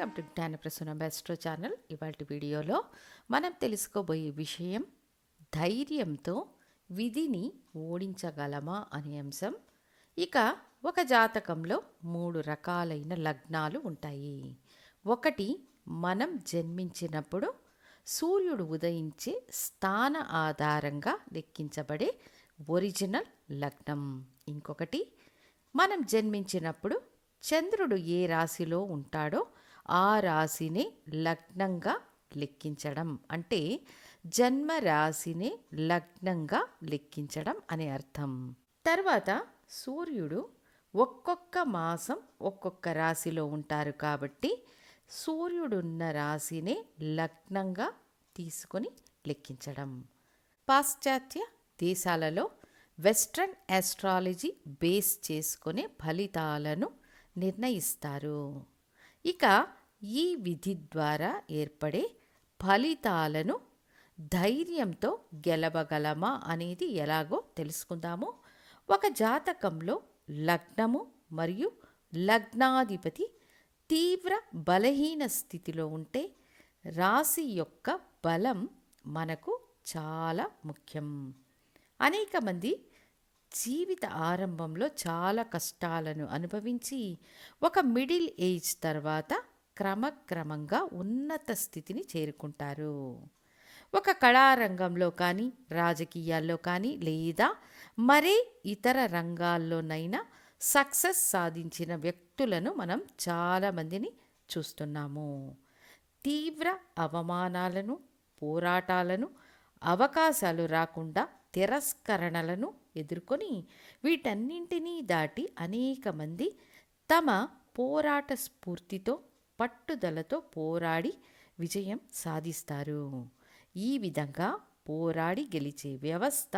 Welcome to Gnanaprasuna బెస్ట్రో channel. ఇవాళ వీడియోలో మనం తెలుసుకోబోయే విషయం ధైర్యంతో విధిని ఓడించగలమా అనే అంశం. ఇక ఒక జాతకంలో 3 రకాలైన లగ్నాలు ఉంటాయి. ఒకటి, మనం జన్మించినప్పుడు సూర్యుడు ఉదయించే స్థాన ఆధారంగా లెక్కించబడే ఒరిజినల్ లగ్నం. ఇంకొకటి, మనం జన్మించినప్పుడు చంద్రుడు ఏ రాశిలో ఉంటాడో ఆ రాశిని లగ్నంగా లెక్కించడం, అంటే జన్మ రాశిని లగ్నంగా లెక్కించడం అనే అర్థం. తర్వాత సూర్యుడు ఒక్కొక్క మాసం ఒక్కొక్క రాశిలో ఉంటారు కాబట్టి సూర్యుడున్న రాశిని లగ్నంగా తీసుకొని లెక్కించడం. పాశ్చాత్య దేశాలలో వెస్ట్రన్ ఆస్ట్రాలజీ బేస్ చేసుకునే ఫలితాలను నిర్ణయిస్తారు. ఇక ఈ విధి ద్వారా ఏర్పడే ఫలితాలను ధైర్యంతో గెలవగలమా అనేది ఎలాగో తెలుసుకుందాము. ఒక జాతకంలో లగ్నము మరియు లగ్నాధిపతి తీవ్ర బలహీన స్థితిలో ఉంటే రాశి యొక్క బలం మనకు చాలా ముఖ్యం. అనేక మంది జీవిత ఆరంభంలో చాలా కష్టాలను అనుభవించి ఒక మిడిల్ ఏజ్ తర్వాత క్రమక్రమంగా ఉన్నత స్థితిని చేరుకుంటారు. ఒక కళారంగంలో కానీ, రాజకీయాల్లో కానీ, లేదా మరే ఇతర రంగాల్లోనైనా సక్సెస్ సాధించిన వ్యక్తులను మనం చాలామందిని చూస్తున్నాము. తీవ్ర అవమానాలను, పోరాటాలను, అవకాశాలు రాకుండా తిరస్కరణలను ఎదుర్కొని వీటన్నింటినీ దాటి అనేక మంది తమ పోరాట స్ఫూర్తితో, పట్టుదలతో పోరాడి విజయం సాధిస్తారు. ఈ విధంగా పోరాడి గెలిచే వ్యవస్థ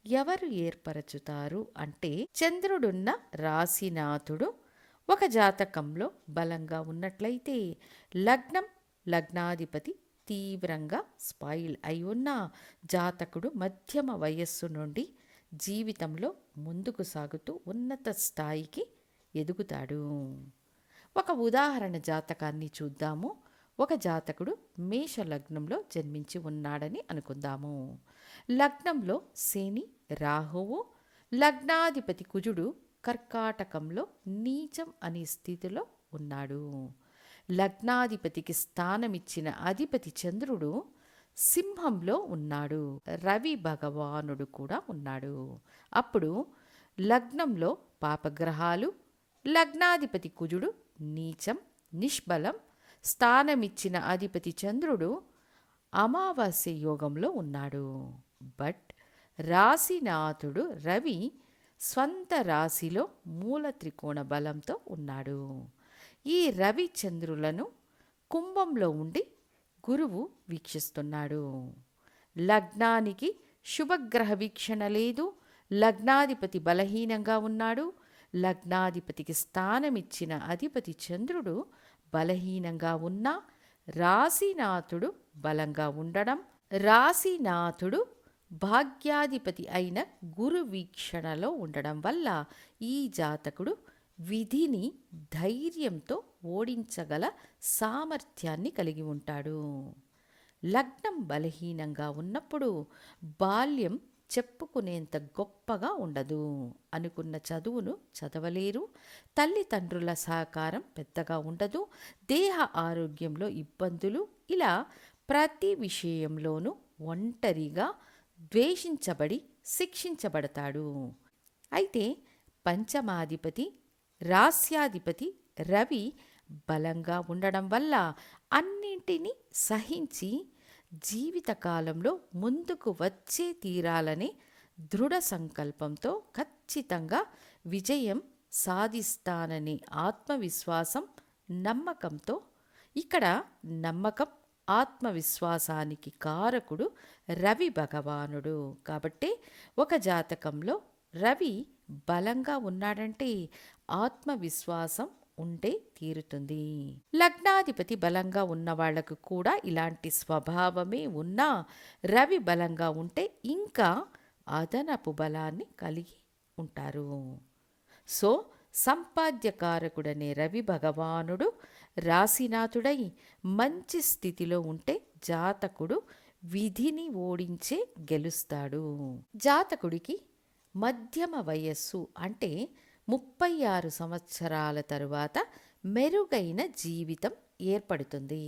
ఎవరు ఏర్పరచుతారు అంటే చంద్రుడున్న రాశినాథుడు ఒక జాతకంలో బలంగా ఉన్నట్లయితే లగ్నం, లగ్నాధిపతి తీవ్రంగా స్పాయిల్ అయి ఉన్న జాతకుడు మధ్యమ వయస్సు నుండి జీవితంలో ముందుకు సాగుతూ ఉన్నత స్థాయికి ఎదుగుతాడు. ఒక ఉదాహరణ జాతకాన్ని చూద్దాము. ఒక జాతకుడు మేష లగ్నంలో జన్మించి ఉన్నాడని అనుకుందాము. లగ్నంలో శని, రాహువు, లగ్నాధిపతి కుజుడు కర్కాటకంలో నీచం అనే స్థితిలో ఉన్నాడు. లగ్నాధిపతికి స్థానమిచ్చిన అధిపతి చంద్రుడు సింహంలో ఉన్నాడు. రవి భగవానుడు కూడా ఉన్నాడు. అప్పుడు లగ్నంలో పాపగ్రహాలు, లగ్నాధిపతి కుజుడు నీచం, నిష్బలం, స్థానమిచ్చిన అధిపతి చంద్రుడు అమావాస్య యోగంలో ఉన్నాడు. బట్ రాశినాథుడు రవి స్వంత రాశిలో మూల త్రికోణ బలంతో ఉన్నాడు. ఈ రవి చంద్రులను కుంభంలో ఉండి గురువు వీక్షిస్తున్నాడు. లగ్నానికి శుభగ్రహ వీక్షణ లేదు. లగ్నాధిపతి బలహీనంగా ఉన్నాడు. లగ్నాధిపతికి స్థానమిచ్చిన అధిపతి చంద్రుడు బలహీనంగా ఉన్నా రాశినాథుడు బలంగా ఉండడం, రాశినాథుడు భాగ్యాధిపతి అయిన గురు వీక్షణలో ఉండడం వల్ల ఈ జాతకుడు విధిని ధైర్యంతో ఓడించగల సామర్థ్యాన్ని కలిగి ఉంటాడు. లగ్నం బలహీనంగా ఉన్నప్పుడు బాల్యం చెప్పుకునేంత గొప్పగా ఉండదు. అనుకున్న చదువును చదవలేరు. తల్లిదండ్రుల సహకారం పెద్దగా ఉండదు. దేహ ఆరోగ్యంలో ఇబ్బందులు, ఇలా ప్రతి విషయంలోనూ ఒంటరిగా ద్వేషించబడి శిక్షించబడతాడు. అయితే పంచమాధిపతి, రాస్యాధిపతి రవి బలంగా ఉండడం వల్ల అన్నింటినీ సహించి జీవితకాలంలో ముందుకు వచ్చే తీరాలనే దృఢ సంకల్పంతో ఖచ్చితంగా విజయం సాధిస్తాననే ఆత్మవిశ్వాసం, నమ్మకంతో, ఇక్కడ నమ్మకం ఆత్మవిశ్వాసానికి కారకుడు రవి భగవానుడు. కాబట్టి ఒక జాతకంలో రవి బలంగా ఉన్నాడంటే ఆత్మవిశ్వాసం ఉండే తీరుతుంది. లగ్నాధిపతి బలంగా ఉన్న వాళ్లకు కూడా ఇలాంటి స్వభావమే ఉన్నా రవి బలంగా ఉంటే ఇంకా అదనపు బలాన్ని కలిగి ఉంటారు. సో సంపాద్యకారకుడనే రవి భగవానుడు రాశినాథుడై మంచి స్థితిలో ఉంటే జాతకుడు విధిని ఓడించే గెలుస్తాడు. జాతకుడికి మధ్యమ వయస్సు అంటే 36 సంవత్సరాల తరువాత మెరుగైన జీవితం ఏర్పడుతుంది.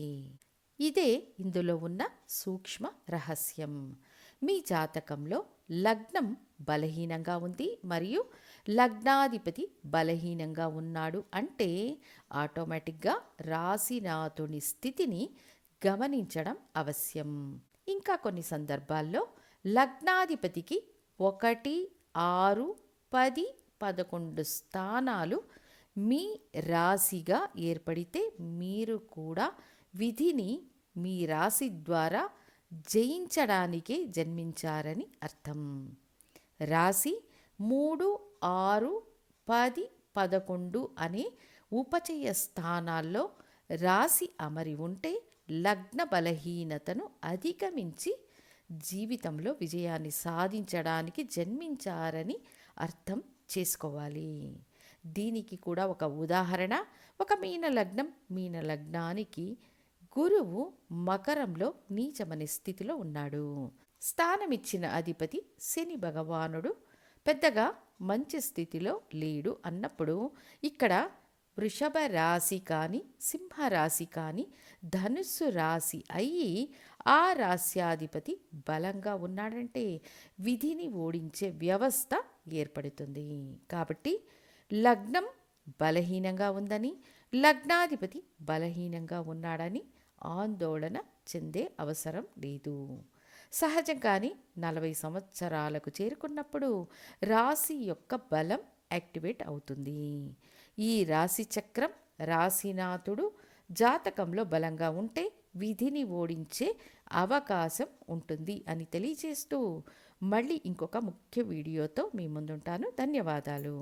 ఇదే ఇందులో ఉన్న సూక్ష్మ రహస్యం. మీ జాతకంలో లగ్నం బలహీనంగా ఉంది మరియు లగ్నాధిపతి బలహీనంగా ఉన్నాడు అంటే ఆటోమేటిక్గా రాశినాథుని స్థితిని గమనించడం అవశ్యం. ఇంకా కొన్ని సందర్భాల్లో లగ్నాధిపతికి 1, 6, 10, 11 స్థానాలు మీ రాశిగా ఏర్పడితే మీరు కూడా విధిని మీ రాశి ద్వారా జయించడానికే జన్మించారని అర్థం. రాశి 3, 6, 10, 11 అనే ఉపచయ స్థానాల్లో రాశి అమరి ఉంటే లగ్న బలహీనతను అధిగమించి జీవితంలో విజయాన్ని సాధించడానికి జన్మించారని అర్థం చేసుకోవాలి. దీనికి కూడా ఒక ఉదాహరణ, ఒక మీన లగ్నానికి గురువు మకరంలో నీచమనే స్థితిలో ఉన్నాడు. స్థానమిచ్చిన అధిపతి శని భగవానుడు పెద్దగా మంచి స్థితిలో లేడు అన్నప్పుడు ఇక్కడ వృషభ రాశి కానీ సింహరాశి కానీ ధనుస్సు రాశి అయ్యి ఆ రాశ్యాధిపతి బలంగా ఉన్నాడంటే విధిని ఓడించే వ్యవస్థ ఏర్పడుతుంది. కాబట్టి లగ్నం బలహీనంగా ఉందని, లగ్నాధిపతి బలహీనంగా ఉన్నాడని ఆందోళన చెందే అవసరం లేదు. సహజంగానే 40 సంవత్సరాలకు చేరుకున్నప్పుడు రాశి యొక్క బలం యాక్టివేట్ అవుతుంది. ఈ రాశి చక్రం రాశినాథుడు జాతకంలో బలంగా ఉంటే విధిని ఓడించే అవకాశం ఉంటుంది అని తెలియజేస్తూ మళ్ళీ ఇంకొక ముఖ్య వీడియోతో మీ ముందుంటాను. ధన్యవాదాలు.